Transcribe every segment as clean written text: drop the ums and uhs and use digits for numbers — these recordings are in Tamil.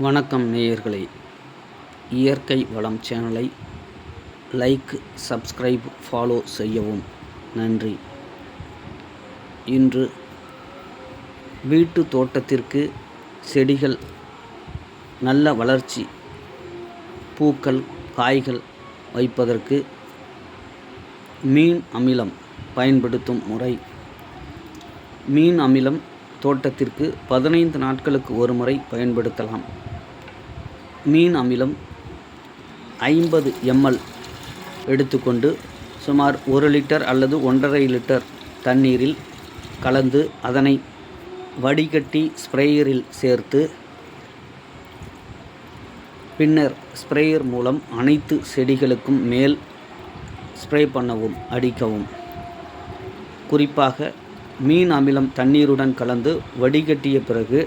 வணக்கம் நேயர்களே, இயற்கை வளம் சேனலை லைக், சப்ஸ்கிரைப், ஃபாலோ செய்யவும். நன்றி. இன்று வீட்டு தோட்டத்திற்கு செடிகள் நல்ல வளர்ச்சி, பூக்கள், காய்கள் வைப்பதற்கு மீன் அமிலம் பயன்படுத்தும் முறை. மீன் அமிலம் தோட்டத்திற்கு 15 நாட்களுக்கு ஒரு முறை பயன்படுத்தலாம். மீன் அமிலம் 50 ml எடுத்துக்கொண்டு சுமார் 1 லிட்டர் அல்லது 1.5 லிட்டர் தண்ணீரில் கலந்து அதனை வடிகட்டி ஸ்ப்ரேயரில் சேர்த்து பின்னர் ஸ்ப்ரேயர் மூலம் அனைத்து செடிகளுக்கும் மேல் ஸ்ப்ரே பண்ணவும், அடிக்கவும். குறிப்பாக மீன் அமிலம் தண்ணீருடன் கலந்து வடிகட்டிய பிறகு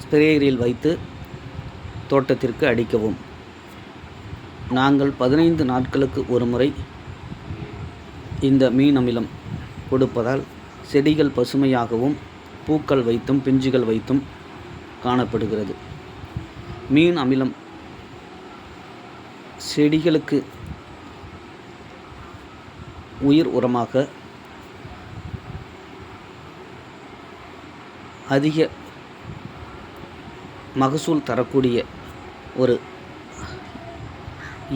ஸ்ப்ரேயரில் வைத்து தோட்டத்திற்கு அடிக்கவும். நாங்கள் 15 நாட்களுக்கு ஒரு முறை இந்த மீன் அமிலம் கொடுப்பதால் செடிகள் பசுமையாகவும் பூக்கள் வைத்தும் பிஞ்சுகள் வைத்தும் காணப்படுகிறது. மீன் அமிலம் செடிகளுக்கு உயிர் உரமாக அதிக மகசூல் தரக்கூடிய ஒரு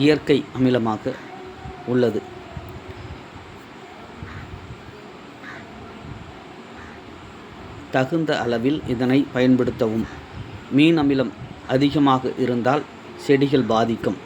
இயற்கை அமிலமாக உள்ளது. தகுந்த அளவில் இதனை பயன்படுத்தவும். மீன் அமிலம் அதிகமாக இருந்தால் செடிகள் பாதிக்கும்.